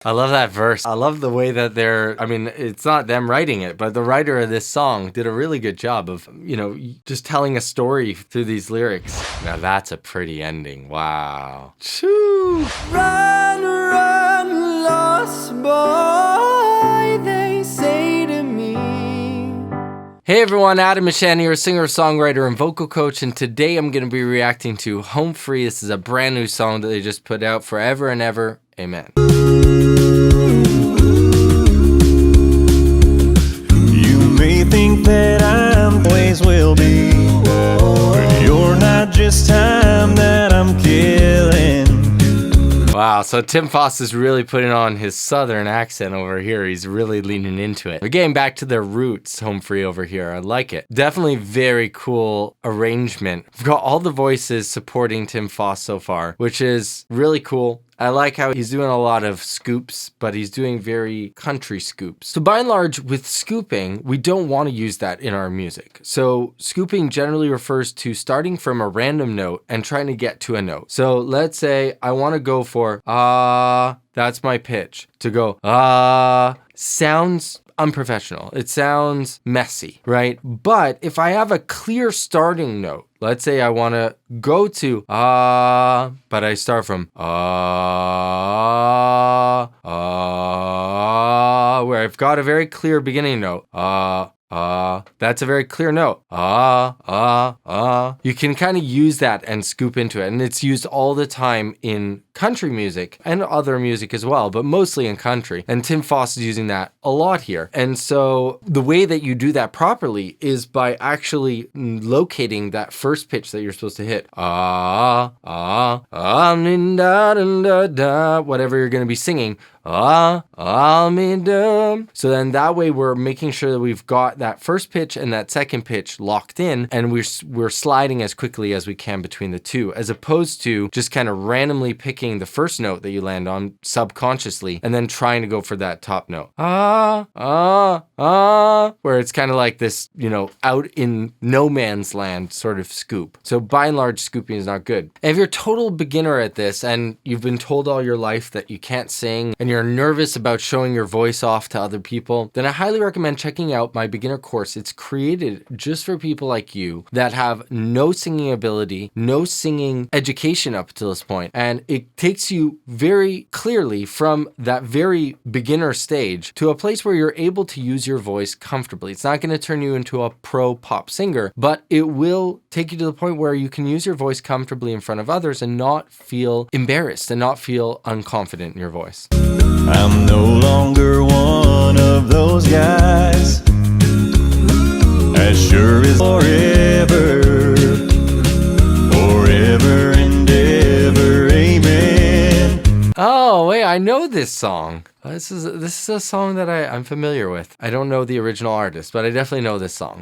I love that verse. I love the way that it's not them writing it, but the writer of this song did a really good job of, just telling a story through these lyrics. Now that's a pretty ending. Wow. Choo! Run, run, lost boy, they say to me. Hey everyone, Adam Mishan here, singer, songwriter, and vocal coach, and today I'm going to be reacting to Home Free. This is a brand new song that they just put out, Forever and Ever. Amen. You may think that I'm always will be, but you're not just time that I'm killing. Wow, so Tim Foust is really putting on his southern accent over here. He's really leaning into it. They're getting back to their roots, Home Free over here. I like it. Definitely very cool arrangement. We've got all the voices supporting Tim Foust so far, which is really cool. I like how he's doing a lot of scoops, but he's doing very country scoops. So by and large, with scooping, we don't want to use that in our music. So scooping generally refers to starting from a random note and trying to get to a note. So let's say I want to go for that's my pitch. To go sounds unprofessional. It sounds messy, right? But if I have a clear starting note, let's say I want to go to but I start from where I've got a very clear beginning note. That's a very clear note. You can kind of use that and scoop into it. And it's used all the time in country music and other music as well, but mostly in country. And Tim Foust is using that a lot here. And so the way that you do that properly is by actually locating that first pitch that you're supposed to hit. Whatever you're going to be singing. So then that way we're making sure that we've got that first pitch and that second pitch locked in, and we're sliding as quickly as we can between the two, as opposed to just kind of randomly picking the first note that you land on subconsciously and then trying to go for that top note. Where it's kind of like this, out in no man's land sort of scoop. So by and large, scooping is not good. And if you're a total beginner at this and you've been told all your life that you can't sing and you're nervous about showing your voice off to other people, then I highly recommend checking out my beginner course. It's created just for people like you that have no singing ability, no singing education up to this point. And it takes you very clearly from that very beginner stage to a place where you're able to use your voice comfortably. It's not going to turn you into a pro pop singer, but it will take you to the point where you can use your voice comfortably in front of others and not feel embarrassed and not feel unconfident in your voice. I'm no longer one of those guys. As sure as forever, forever and ever, amen. Oh, wait, I know this song. This is a song that I'm familiar with. I don't know the original artist, but I definitely know this song.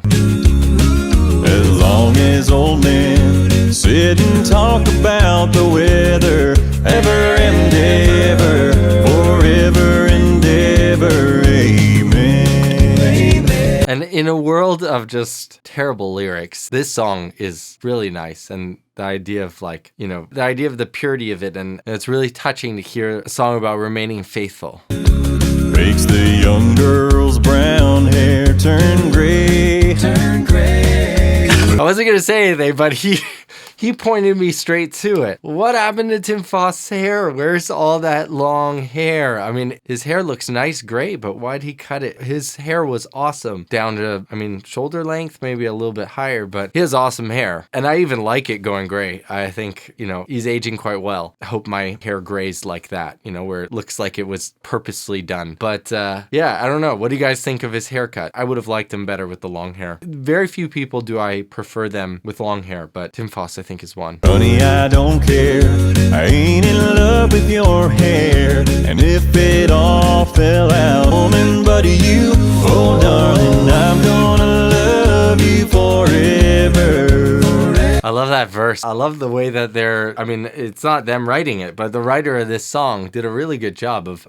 As long as old men sit and talk about the weather, ever and ever, forever and ever, amen. And in a world of just terrible lyrics, this song is really nice. And the idea of the idea of the purity of it, and it's really touching to hear a song about remaining faithful. Makes the young girl's brown hair turn gray. Turn gray. I wasn't going to say anything, but he pointed me straight to it. What happened to Tim Faust's hair? Where's all that long hair? I mean, his hair looks nice, great, but why'd he cut it? His hair was awesome down to, shoulder length, maybe a little bit higher, but he has awesome hair. And I even like it going gray. I think, he's aging quite well. I hope my hair grays like that, where it looks like it was purposely done. But yeah, I don't know. What do you guys think of his haircut? I would have liked him better with the long hair. Very few people do I prefer them with long hair, but Tim Faust, I think, is one. Honey, I don't care. I ain't in love with your hair. And if it all fell out, woman, buddy, you, oh darling, I'm gonna love you forever. I love that that verse. I love the way that I mean, it's not them writing it, but the writer of this song did a really good job of,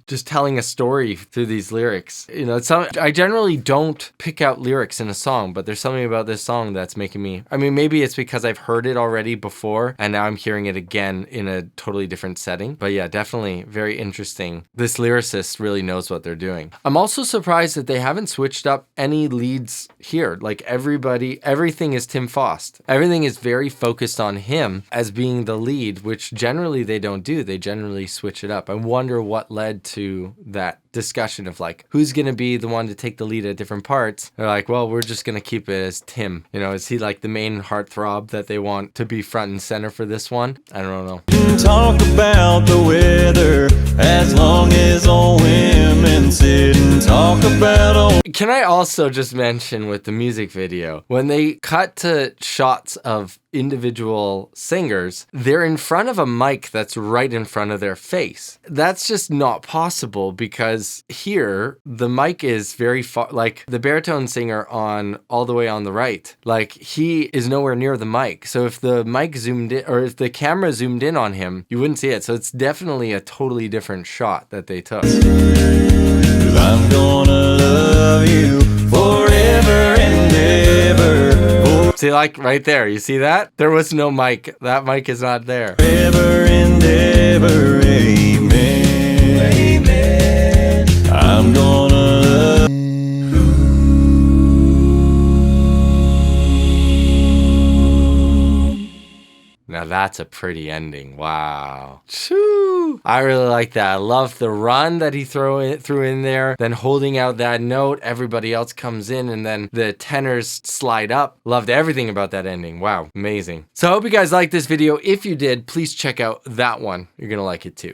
just telling a story through these lyrics. I generally don't pick out lyrics in a song, but there's something about this song that's making me, I mean, maybe it's because I've heard it already before and now I'm hearing it again in a totally different setting. But yeah, definitely very interesting. This lyricist really knows what they're doing. I'm also surprised that they haven't switched up any leads here. Like everything is Tim Foust. Everything is very focused on him as being the lead, which generally they don't do. They generally switch it up. I wonder what led to that discussion of like, who's going to be the one to take the lead at different parts. They're like, well, we're just going to keep it as Tim. Is he like the main heartthrob that they want to be front and center for this one? I don't know. Talk about the weather as long as all women sit and talk about all. Can I also just mention with the music video, when they cut to shots of individual singers, they're in front of a mic that's right in front of their face. That's just not possible because here the mic is very far, like the baritone singer all the way on the right, like he is nowhere near the mic. So if the mic zoomed in, or if the camera zoomed in on him, you wouldn't see it. So it's definitely a totally different shot that they took. 'Cause I'm gonna love you forever and ever. See, like right there, you see that? There was no mic. That mic is not there. Forever and ever, amen. Amen. I'm gonna love. Now that's a pretty ending. Wow. Shoo. I really like that. I love the run that he threw in there, then holding out that note, everybody else comes in, and then the tenors slide up. Loved everything about that ending. Wow, amazing. So I hope you guys liked this video. If you did, please check out that one. You're gonna like it too.